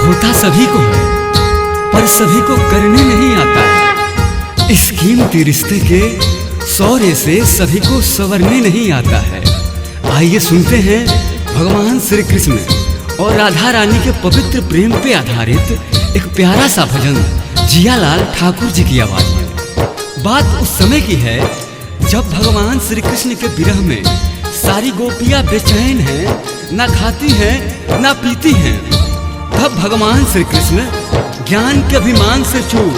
होता सभी को है, पर सभी को करने नहीं आता है। इस कीमती रिश्ते के सौरे से सभी को संवरने नहीं आता है। आइए सुनते हैं भगवान श्री कृष्ण और राधा रानी के पवित्र प्रेम पे आधारित एक प्यारा सा भजन जियालाल ठाकुर जी की आवाज में। बात उस समय की है जब भगवान श्री कृष्ण के विरह में सारी गोपियां बेचैन हैं, ना खाती हैं ना पीती हैं। तब भगवान श्री कृष्ण ज्ञान के अभिमान से चूर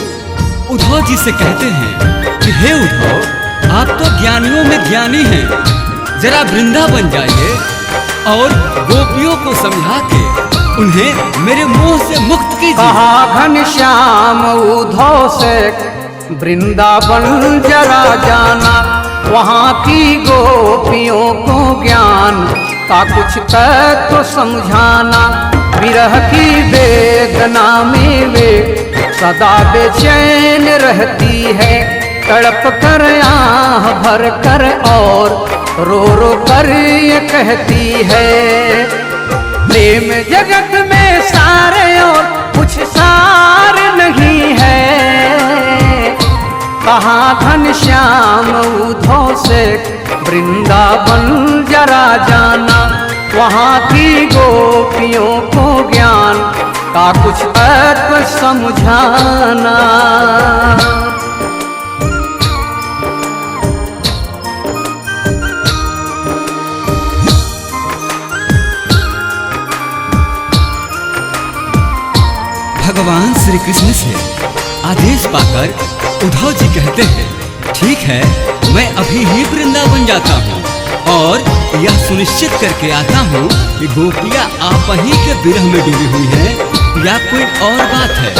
उद्धव जी से कहते हैं कि हे उद्धव, आप तो ज्ञानियों में ज्ञानी हैं, जरा वृंदावन जाइए और गोपियों को समझा के उन्हें मेरे मोह से मुक्त कीजिए। कहा घनश्याम उद्धव से वृंदावन जरा जाना, वहाँ की गोपियों को ज्ञान का कुछ तत्व समझाना। विरह की वेदना में वे सदा बेचैन रहती है, तड़प कर आह भर कर और रो रो कर ये कहती है, प्रेम जगत में सारे और कुछ सार नहीं है। कहाँ घनश्याम उद्धव से वृंदावन जरा जाना, वहाँ की गोपियों को ज्ञान का कुछ तत्व समझाना। भगवान श्री कृष्ण से आदेश पाकर उद्धव जी कहते हैं, ठीक है, मैं अभी ही वृंदावन जाता हूँ और यह सुनिश्चित करके आता हूँ कि गोपियाँ आप ही के विरह में डूबी हुई हैं या कोई और बात है।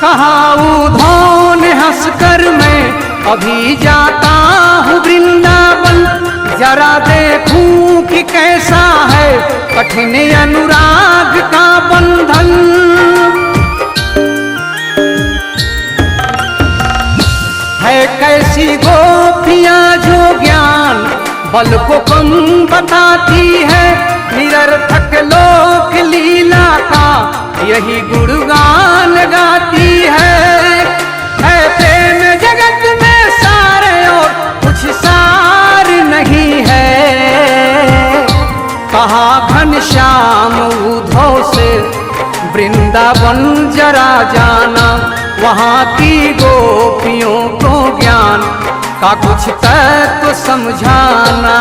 कहा उद्धव ने हंसकर, मैं अभी जाता हूँ वृंदावन, जरा देखूं कि कैसा है कठिन अनुराग का बंधन। है कैसी गोपियाँ जो ज्ञान बल को कम बताती है, निरर्थक लोक लीला का यही गुणगान गाती है। प्रेम जगत में सारे और कुछ सार नहीं है। कहा घनश्याम उद्धव से वृंदावन जरा जाना, वहाँ की गोपियों को ज्ञान का कुछ तत्व समझाना।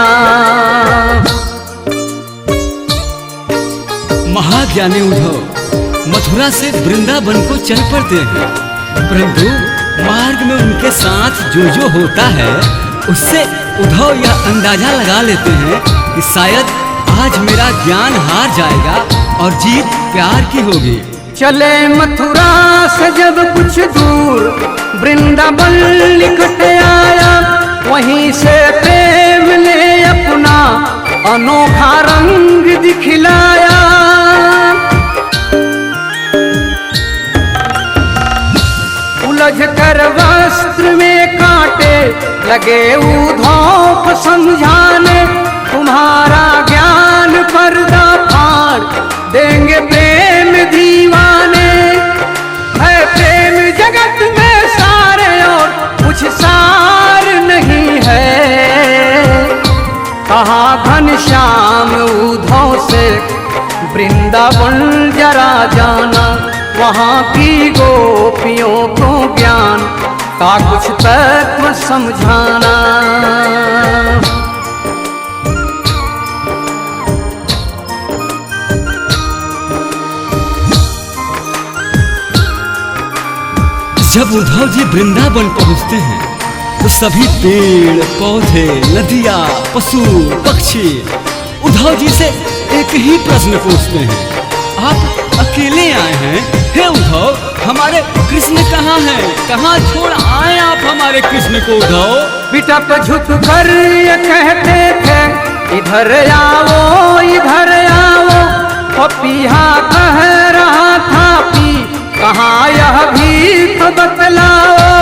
महाज्ञानी उद्धव मथुरा से वृंदावन को चल पड़ते हैं, परंतु मार्ग में उनके साथ जो होता है उससे उद्धव यह अंदाजा लगा लेते हैं कि शायद आज मेरा ज्ञान हार जाएगा और जीत प्यार की होगी। चले मथुरा से जब कुछ दूर वृंदावन निकट आया, वहीं से प्रेम ने अपना अनोखा रंग दिखलाया। उलझ कर वस्त्र में कांटे लगे उद्धव समझाने, तुम्हारा ज्ञान पर्दा फाड़ देंगे प्रेम दीवाने। है प्रेम जगत में सारे और कुछ सार नहीं है। कहा घनश्याम उद्धव से वृंदावन जरा जाना, वहाँ की गोपियों को ज्ञान का कुछ तत्व समझाना। जब उद्धव जी वृंदावन पहुंचते हैं तो सभी पेड़ पौधे, नदियाँ, पशु पक्षी उद्धव जी से एक ही प्रश्न पूछते हैं, आप अकेले आए हैं? हे उद्धव, हमारे कृष्ण कहाँ हैं? कहाँ छोड़ आए आप हमारे कृष्ण को? उद्धव पिटप झुक कर ये कहते थे, इधर आओ इधर आओ। पपीहा कह रहा था, पी कहाँ यह भी तो बतलाओ।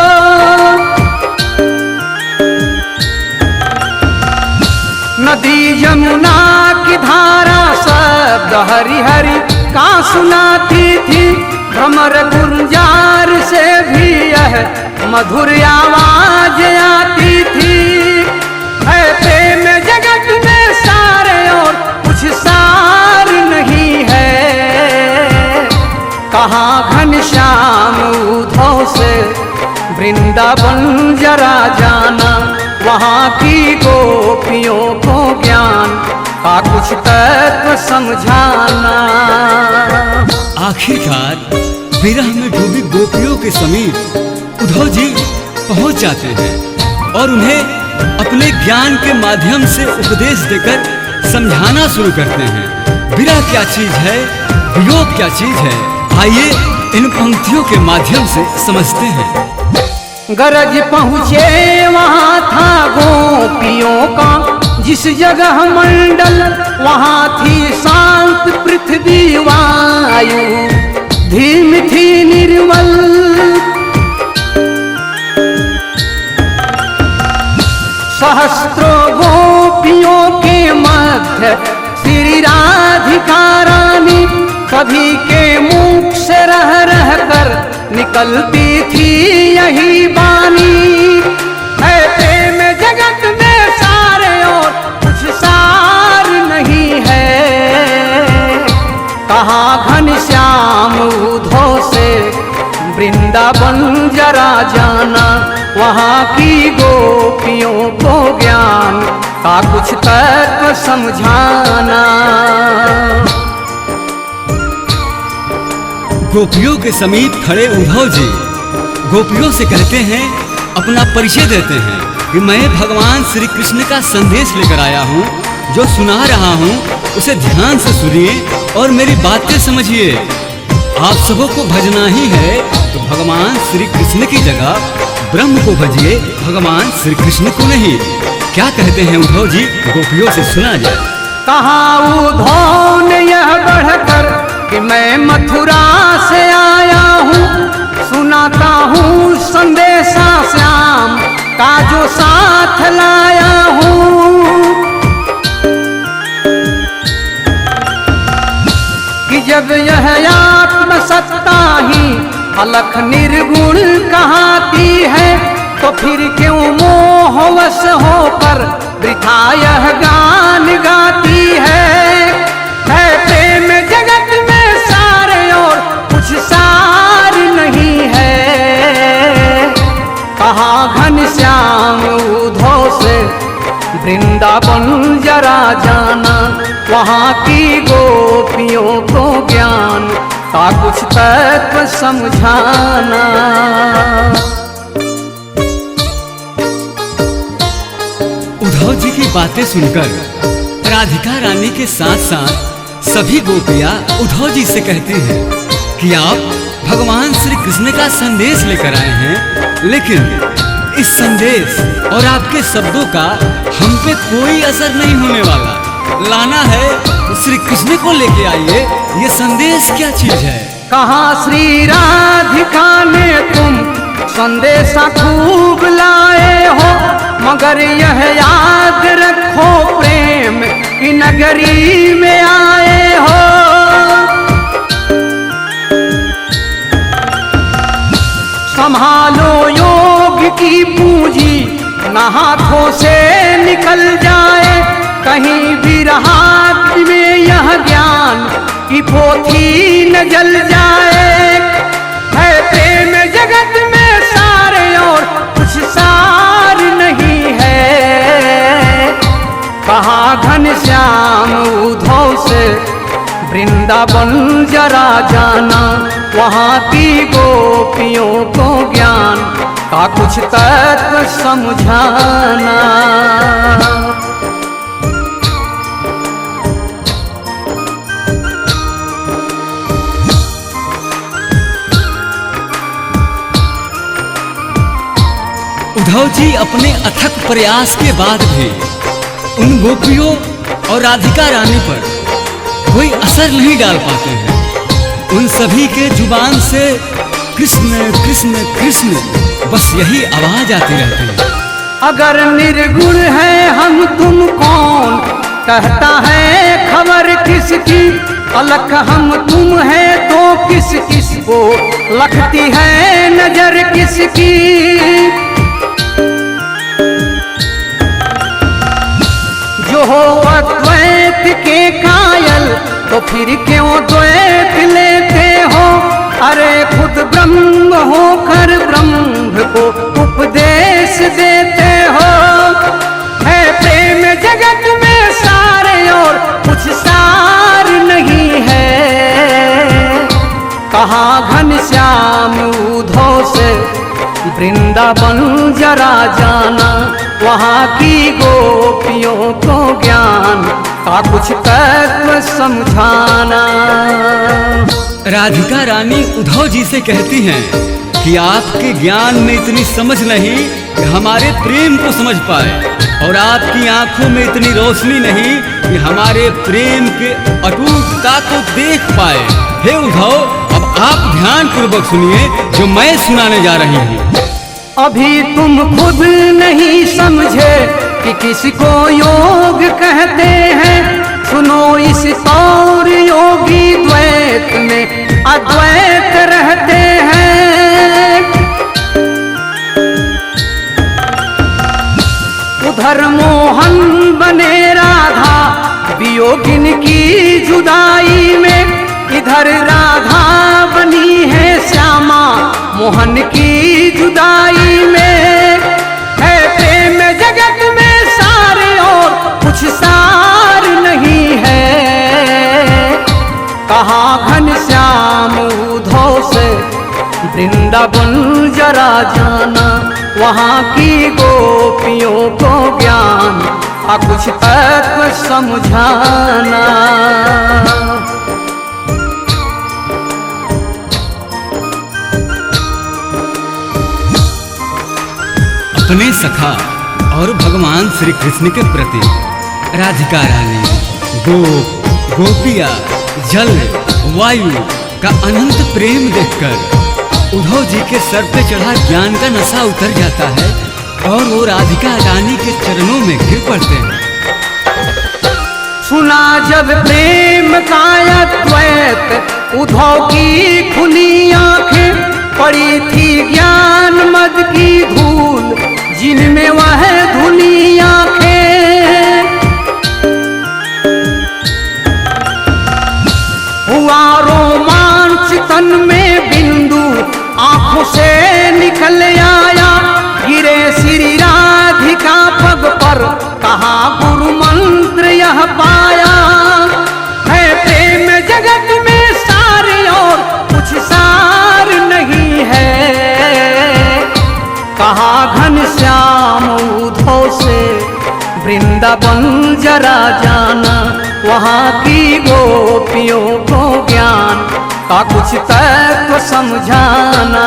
नदी यमुना की धारा शब्द हरि हरि का सुनाती थी, भ्रमर गुंजार से भी यह मधुर आवाज आती थी। है प्रेम जगत में सारे और कुछ सार नहीं है, कहाँ घनश्याम उद्धव से वृंदावन जरा जाना, वहाँ की गोपियों को ज्ञान का कुछ तत्व समझाना। आखिरकार विरह में डूबी गोपियों के समीप उद्धव जी पहुंच जाते हैं और उन्हें अपने ज्ञान के माध्यम से उपदेश देकर समझाना शुरू करते हैं। विरह क्या चीज है, वियोग क्या चीज है, आइए इन पंक्तियों के माध्यम से समझते हैं। गरज पहुँचे वहाँ था गोपियों का जिस जगह मंडल, वहाँ थी शांत पृथ्वी वायु, धीम थी निर्मल। सहस्त्रों गोपियों के मध्य श्री राधिका रानी, सभी के मुख से रह रह कर निकलती थी यही बानी। है प्रेम जगत में सारे और कुछ सार नहीं है, कहाँ घनश्याम उद्धव से वृंदावन जरा जाना, वहाँ की गोपियों को ज्ञान का कुछ तत्व समझाना। गोपियों के समीप खड़े उद्धव जी गोपियों से कहते हैं, अपना परिचय देते हैं कि मैं भगवान श्री कृष्ण का संदेश लेकर आया हूँ। जो सुना रहा हूँ उसे ध्यान से सुनिए और मेरी बातें समझिए। आप सबों को भजना ही है तो भगवान श्री कृष्ण की जगह ब्रह्म को भजिए, भगवान श्री कृष्ण को नहीं। क्या कहते हैं उद्धव जी, गोपियों से सुना जाए। कहाँ उद्धव ने यह बढ़कर कि मैं मथुरा से आया हूँ, सुनाता हूँ संदेशा श्याम का जो साथ लाया हूँ। कि जब यह आत्मसत्ता ही अलख निर्गुण कहाती है, तो फिर क्यों मोहवश होकर वृथा यह गान गाती है। प्रेम जगत में सारे और कुछ सार नहीं है, कहाँ घनश्याम उद्धव से वृंदावन जरा जाना, वहाँ की गोपियों को ज्ञान का कुछ तत्व समझाना। उद्धव जी की बातें सुनकर राधिका रानी के साथ साथ सभी गोपियां उद्धव जी से कहती हैं कि आप भगवान श्री कृष्ण का संदेश लेकर आए हैं, लेकिन इस संदेश और आपके शब्दों का हम पे कोई असर नहीं होने वाला। लाना है तो श्री कृष्ण को लेके आइए। ये संदेश क्या चीज है? कहाँ श्री राधिका ने तुम संदेशा खूब लाए हो, मगर यह याद रखो प्रेम की नगरी में आए हो। संभालो योग की पूंजी न हाथों से निकल जाए, कहीं भी हाथ में यह ज्ञान की पोथी न जल जाए। है प्रेम जगत में सारे और कुछ सार नहीं है, कहाँ घनश्याम उद्धव से वृंदावन जरा जाना, वहाँ की गोपियों को ज्ञान का कुछ तत्व समझाना। उद्धव जी अपने अथक प्रयास के बाद भी उन गोपियों और राधिका रानी पर कोई असर नहीं डाल पाते हैं। उन सभी के जुबान से कृष्ण कृष्ण कृष्ण बस यही आवाज आती रहती है। अगर निर्गुण है हम तुम कौन कहता है खबर किसकी, अलग हम तुम है तो किस किस को लगती है नजर किसकी। जो हो अद्वैत के कायल तो फिर क्यों द्वैत लेते हो। अरे खुद ब्रह्म होकर ब्रह्म को उपदेश देते हो। है प्रेम जगत में सारे और कुछ सार नहीं है। कहाँ घनश्याम उधो से वृंदावन जरा जाना, वहाँ की गोपियों को ज्ञान का कुछ तत्व समझाना। राधिका रानी उद्धव जी से कहती हैं कि आपके ज्ञान में इतनी समझ नहीं कि हमारे प्रेम को समझ पाए, और आपकी आंखों में इतनी रोशनी नहीं कि हमारे प्रेम के अटूटता को देख पाए। हे उद्धव, अब आप ध्यान पूर्वक सुनिए जो मैं सुनाने जा रही हूँ। अभी तुम खुद नहीं समझे कि किसको योग कहते हैं। सुनो इस और योगी द्वैत में अद्वैत रहते हैं। उधर मोहन बने राधा वियोगिन की जुदाई में, इधर राधा बनी है श्यामा मोहन की जुदाई में। है प्रेम जगत में सारे और कुछ सार नहीं है। कहाँ घनश्याम उधो से वृंदावन जरा जाना, वहाँ की गोपियों को ज्ञान का कुछ तत्व समझाना। अपने सखा और भगवान श्री कृष्ण के प्रति राधिका रानी गोपिया जल वायु का अनंत प्रेम देखकर उद्धव जी के सर पे चढ़ा ज्ञान का नशा उतर जाता है और वो राधिका रानी के चरणों में गिर पड़ते हैं। सुना जब प्रेम का अद्वैत उद्धव की खुली आंखें, पड़ी थी ज्ञान मद की धूल जिनमें वह धुली आंखें। हुआ रोमांच तन में बिंदु आंखों से निकल आया, गिरे श्री राधिका पग पर कहा गुरु मंत्र यह पाया। है प्रेम जगत में सारे और कुछ सार नहीं है। कहा घनश्याम उधो से वृंदावन जरा जाना, वहाँ की गोपियों को ज्ञान का कुछ तत्व समझाना।